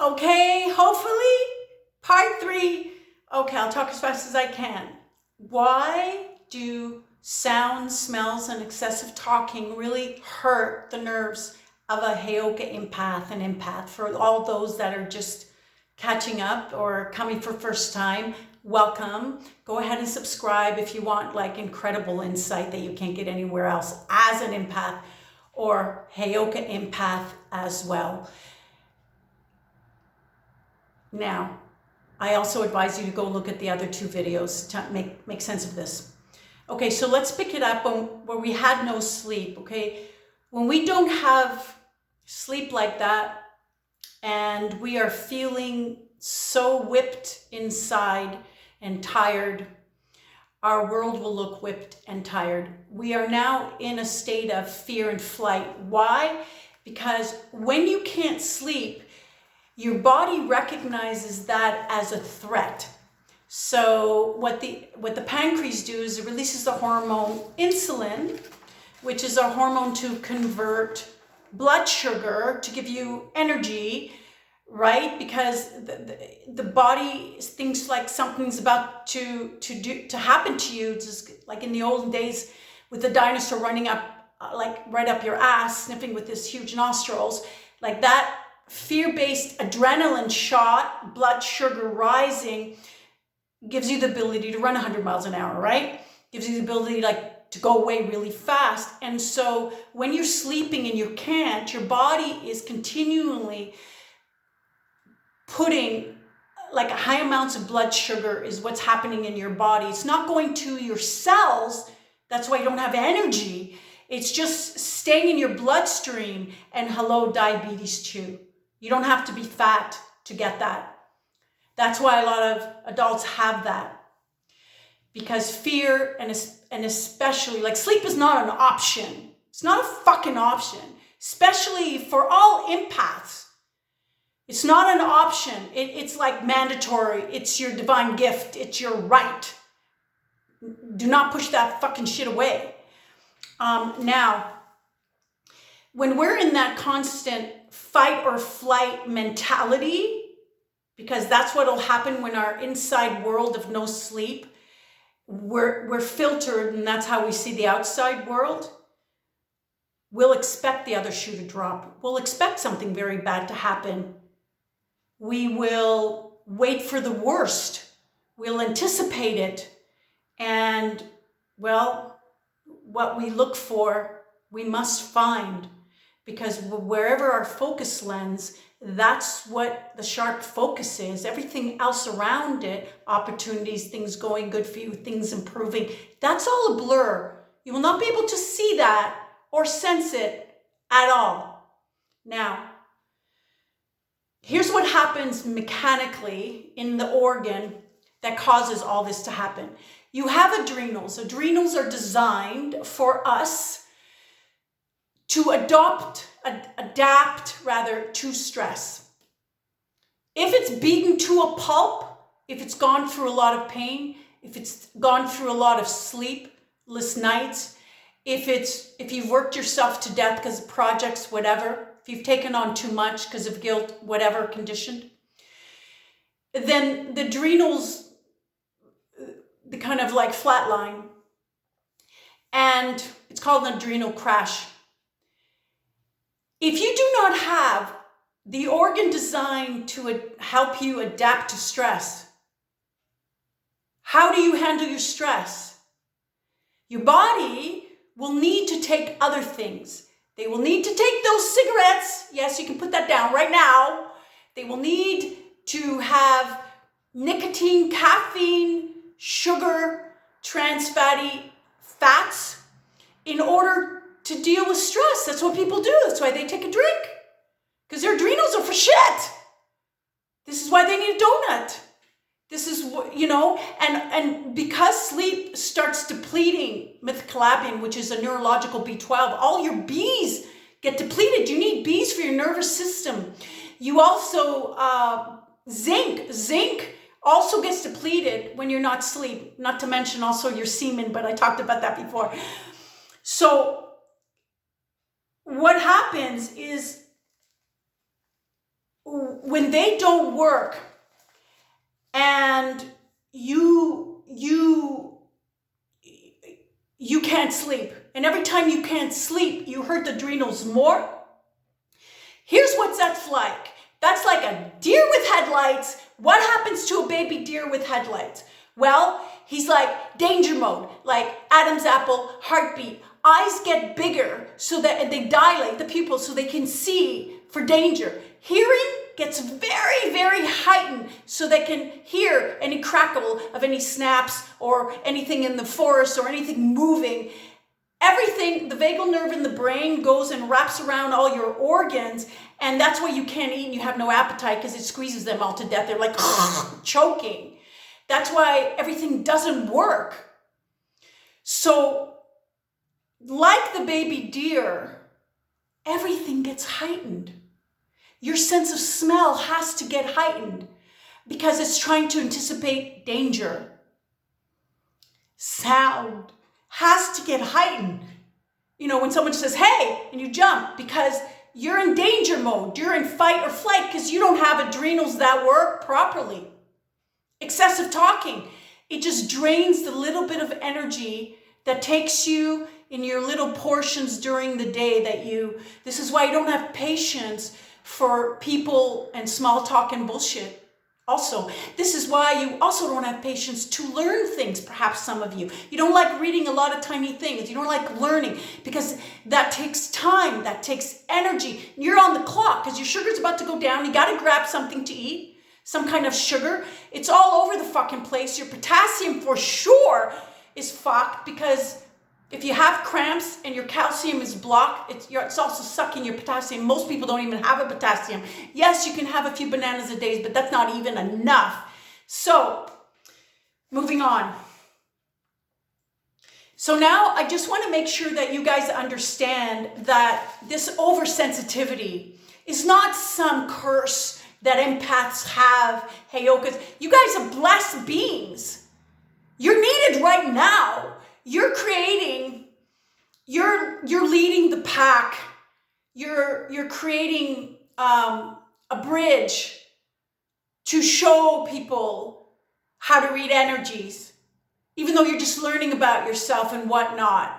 Okay, hopefully, part 3. Okay, I'll talk as fast as I can. Why do sounds, smells, and excessive talking really hurt the nerves of a Heyoka empath and empath? For all those that are just catching up or coming for first time, welcome. Go ahead and subscribe if you want like incredible insight that you can't get anywhere else as an empath or Heyoka empath as well. Now, I also advise you to go look at the other 2 videos to make sense of this. Okay, so let's pick it up where we had no sleep, okay? When we don't have sleep like that and we are feeling so whipped inside and tired, our world will look whipped and tired. We are now in a state of fear and flight. Why? Because when you can't sleep, your body recognizes that as a threat. So what the pancreas do is it releases the hormone insulin, which is a hormone to convert blood sugar to give you energy, right? Because the body thinks like something's about to happen to you, just like in the olden days with the dinosaur running up, like right up your ass, sniffing with his huge nostrils, like that. Fear-based adrenaline shot, blood sugar rising, gives you the ability to run 100 miles an hour, right? Gives you the ability like to go away really fast. And so when you're sleeping and you can't, your body is continually putting like high amounts of blood sugar is what's happening in your body. It's not going to your cells. That's why you don't have energy. It's just staying in your bloodstream. And hello, diabetes too. You don't have to be fat to get that. That's why a lot of adults have that. Because fear and especially, like sleep is not an option. It's not a fucking option. Especially for all empaths. It's not an option. It's like mandatory. It's your divine gift. It's your right. Do not push that fucking shit away. Now, when we're in that constant fight or flight mentality, because that's what will happen when our inside world of no sleep, we're filtered, and that's how we see the outside world. We'll expect the other shoe to drop. We'll expect something very bad to happen. We will wait for the worst. We'll anticipate it. And, well, what we look for, we must find. Because wherever our focus lens, that's what the sharp focus is. Everything else around it, opportunities, things going good for you, things improving, that's all a blur. You will not be able to see that or sense it at all. Now, here's what happens mechanically in the organ that causes all this to happen. You have adrenals. Adrenals are designed for us to adapt to stress. If it's beaten to a pulp, if it's gone through a lot of pain, if it's gone through a lot of sleepless nights, if you've worked yourself to death because of projects, whatever, if you've taken on too much because of guilt, whatever conditioned, then the adrenals, the kind of like flatline, and it's called an adrenal crash. If you do not have the organ designed to help you adapt to stress, how do you handle your stress? Your body will need to take other things. They will need to take those cigarettes. Yes, you can put that down right now. They will need to have nicotine, caffeine, sugar, trans fatty fats in order to deal with stress. That's what people do. That's why they take a drink. Because their adrenals are for shit. This is why they need a donut. This is what, and because sleep starts depleting methylcobalamin, which is a neurological B12, all your Bs get depleted. You need Bs for your nervous system. You also, zinc also gets depleted when you're not asleep, not to mention also your semen, but I talked about that before. So what happens is when they don't work and you can't sleep, and every time you can't sleep, you hurt the adrenals more. Here's what that's like. That's like a deer with headlights. What happens to a baby deer with headlights? Well, he's like danger mode, like Adam's apple, heartbeat. Eyes get bigger so that they dilate the pupils so they can see for danger. Hearing gets very, very heightened so they can hear any crackle of any snaps or anything in the forest or anything moving. Everything, the vagal nerve in the brain goes and wraps around all your organs, and that's why you can't eat and you have no appetite, because it squeezes them all to death. They're like choking. That's why everything doesn't work. So, like the baby deer, everything gets heightened. Your sense of smell has to get heightened because it's trying to anticipate danger. Sound has to get heightened. You know, when someone says, hey, and you jump because you're in danger mode, you're in fight or flight because you don't have adrenals that work properly. Excessive talking, it just drains the little bit of energy that takes you in your little portions during the day this is why you don't have patience for people and small talk and bullshit. Also, this is why you also don't have patience to learn things, perhaps some of you. You don't like reading a lot of tiny things. You don't like learning because that takes time, that takes energy. You're on the clock because your sugar's about to go down. You got to grab something to eat, some kind of sugar. It's all over the fucking place. Your potassium for sure is fucked because if you have cramps and your calcium is blocked, it's also sucking your potassium. Most people don't even have a potassium. Yes, you can have a few bananas a day, but that's not even enough. So, moving on. So now I just want to make sure that you guys understand that this oversensitivity is not some curse that empaths have, Heyokas. You guys are blessed beings. You're needed right now. You're creating, you're leading the pack. You're creating a bridge to show people how to read energies, even though you're just learning about yourself and whatnot.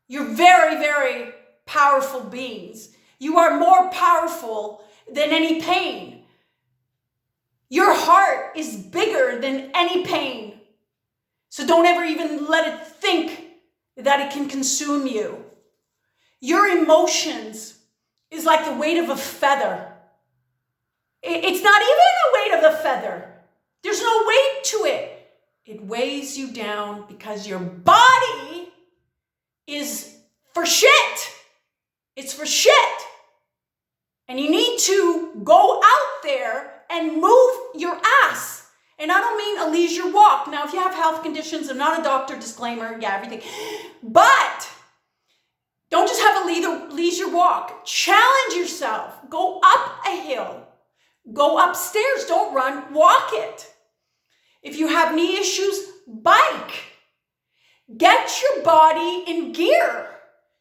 You're very, very powerful beings. You are more powerful than any pain. Your heart is bigger than any pain. So don't ever even let it think that it can consume you. Your emotions is like the weight of a feather. It's not even a weight of a feather. There's no weight to it. It weighs you down because your body is for shit. It's for shit. And you need to go out there and move your ass. And I don't mean a leisure walk. Now, if you have health conditions, I'm not a doctor, disclaimer, yeah, everything. But don't just have a leisure walk. Challenge yourself. Go up a hill. Go upstairs. Don't run. Walk it. If you have knee issues, bike. Get your body in gear.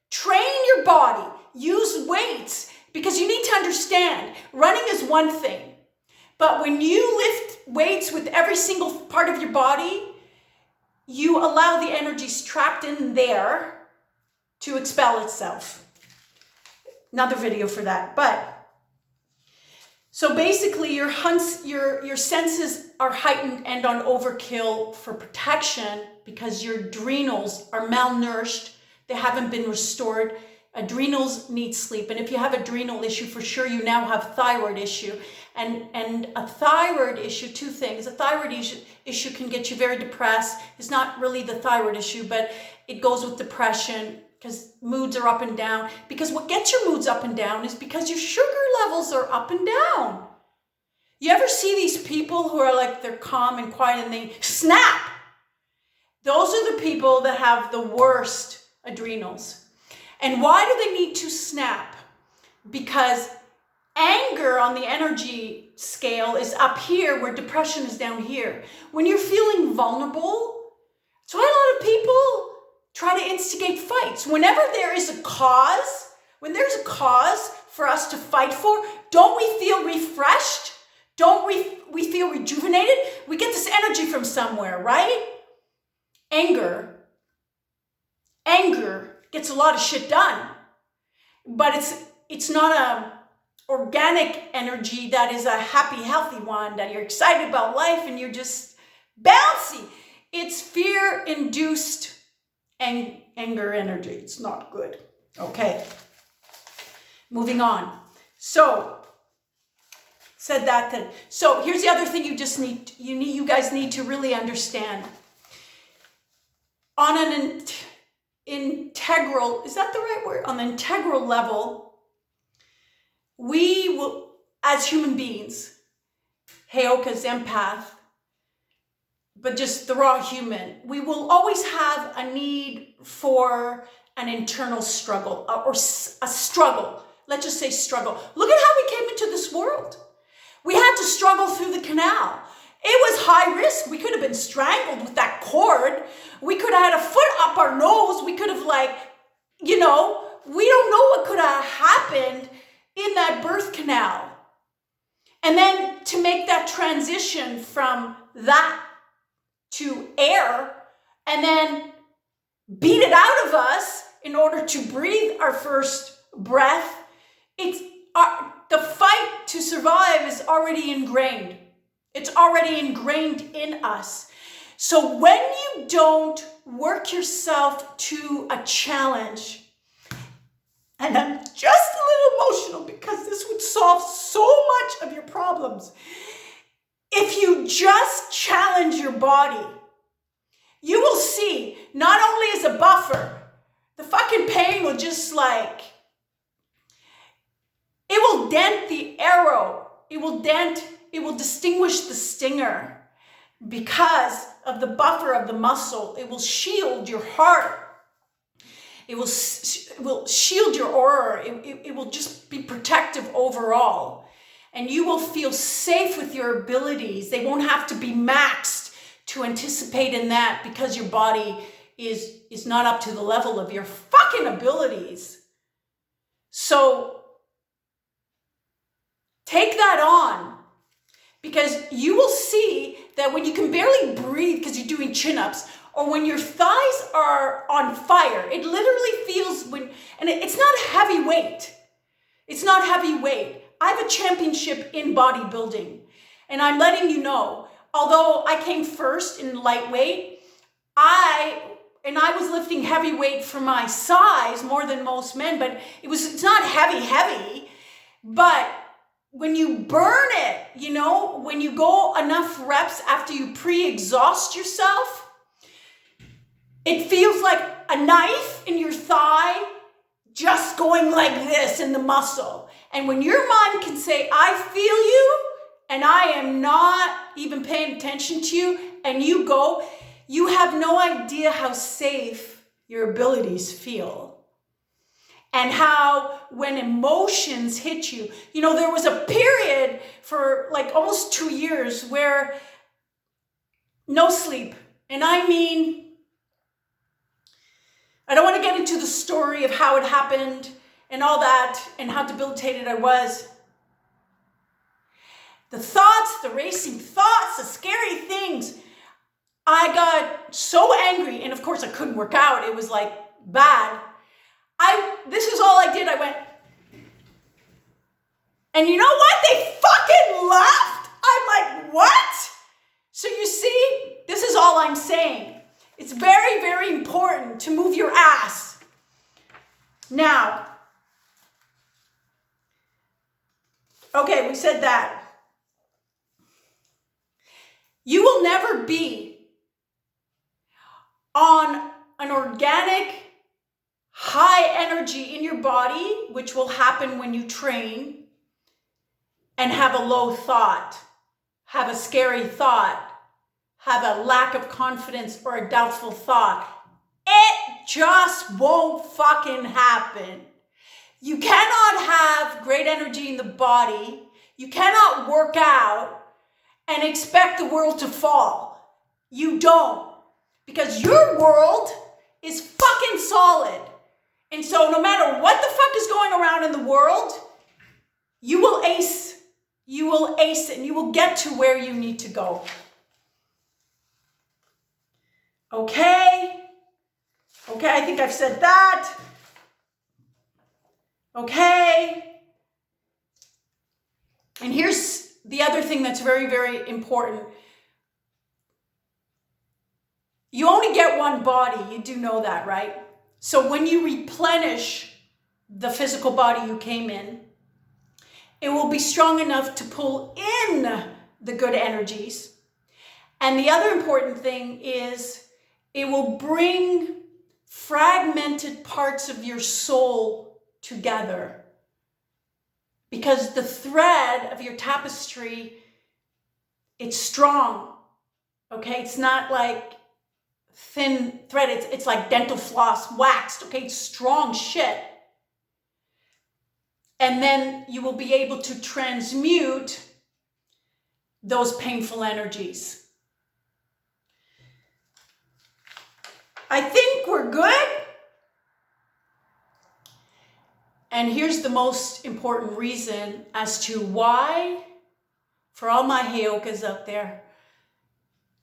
Train your body. Use weights. Because you need to understand, running is one thing. But when you lift weights with every single part of your body, you allow the energies trapped in there to expel itself. Another video for that. But so basically your senses are heightened and on overkill for protection because your adrenals are malnourished. They haven't been restored. Adrenals need sleep. And if you have adrenal issue, for sure you now have thyroid issue. And a thyroid issue, two things. A thyroid issue can get you very depressed. It's not really the thyroid issue, but it goes with depression because moods are up and down. Because what gets your moods up and down is because your sugar levels are up and down. You ever see these people who are like, they're calm and quiet and they snap? Those are the people that have the worst adrenals. And why do they need to snap? Because anger on the energy scale is up here where depression is down here. When you're feeling vulnerable, that's why a lot of people try to instigate fights. Whenever there is a cause, when there's a cause for us to fight for, don't we feel refreshed? from somewhere, right? Anger gets a lot of shit done, but it's not a organic energy that is a happy, healthy one, that you're excited about life and you're just bouncy. It's fear-induced anger energy. It's not good. Okay. Moving on. So, said that then. So here's the other thing you guys need to really understand. On an integral, is that the right word? On the integral level, we will, as human beings, Heyokas, empath, but just the raw human, we will always have a need for an internal struggle, or a struggle. Let's just say struggle. Look at how we came into this world. We had to struggle through the canal. It was high risk. We could have been strangled with that cord. We could have had a foot up our nose. We could have we don't know what could have happened in that birth canal. And then to make that transition from that to air and then beat it out of us in order to breathe our first breath, the fight to survive is already ingrained. It's already ingrained in us. So when you don't work yourself to a challenge, and I'm just a little emotional because this would solve so much of your problems. If you just challenge your body, you will see, not only as a buffer, the fucking pain will just it will dent the arrow. It will distinguish the stinger because of the buffer of the muscle. It will shield your heart. It will shield your aura. It will just be protective overall. And you will feel safe with your abilities. They won't have to be maxed to anticipate in that because your body is not up to the level of your fucking abilities. So take that on, because you will see that when you can barely breathe because you're doing chin-ups, or when your thighs are on fire, it literally feels and it's not heavy weight. It's not heavy weight. I have a championship in bodybuilding, and I'm letting you know, although I came first in lightweight, I was lifting heavy weight for my size more than most men, but it's not heavy, but when you burn it, when you go enough reps after you pre-exhaust yourself, it feels like a knife in your thigh just going like this in the muscle. And when your mind can say, I feel you, and I am not even paying attention to you, and you go, you have no idea how safe your abilities feel. And how when emotions hit you, there was a period for almost 2 years where no sleep. And I mean, I don't want to get into the story of how it happened and all that and how debilitated I was. The thoughts, the racing thoughts, the scary things. I got so angry, and of course I couldn't work out. It was bad. This is all I did. I went, and you know what? They fucking laughed. I'm like, what? So you see, this is all I'm saying. It's very, very important to move your ass. Now, okay, we said that. You will never be on an organic high energy in your body, which will happen when you train, and have a low thought, have a scary thought, have a lack of confidence or a doubtful thought. It just won't fucking happen. You cannot have great energy in the body. You cannot work out and expect the world to fall. You don't. Because your world is fucking solid. And so no matter what the fuck is going around in the world, you will ace. You will ace it, and you will get to where you need to go. Okay. Okay, I think I've said that. Okay. And here's the other thing that's very, very important. You only get one body. You do know that, right? So when you replenish the physical body you came in, it will be strong enough to pull in the good energies. And the other important thing is it will bring fragmented parts of your soul together. Because the thread of your tapestry, it's strong. Okay, it's not like thin thread, it's like dental floss waxed. Okay, it's strong shit. And then you will be able to transmute those painful energies. I think we're good. And here's the most important reason as to why, for all my Heyokas out there,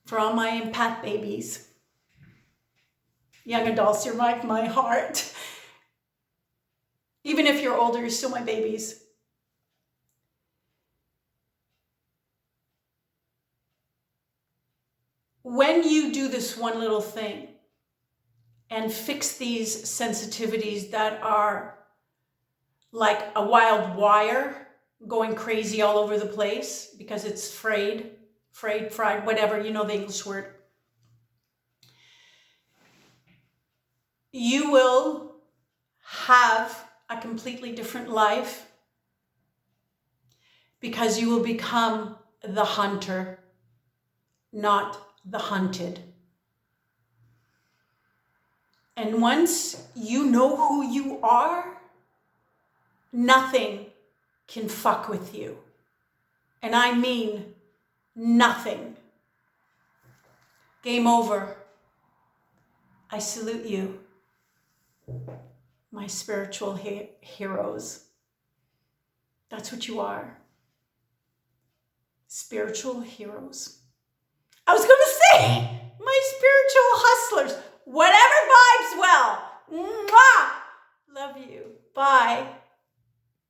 for all my empath babies, young adults, you're like my heart. Even if you're older, you're still my babies. When you do this one little thing and fix these sensitivities that are like a wild wire going crazy all over the place because it's frayed, fried, whatever, you know the English word, you will have a completely different life because you will become the hunter, not the hunted. And once you know who you are, nothing can fuck with you. And I mean nothing. Game over. I salute you, my spiritual heroes. That's what you are. Spiritual heroes. I was going to say, my spiritual hustlers. Whatever vibes well. Mwah! Love you. Bye.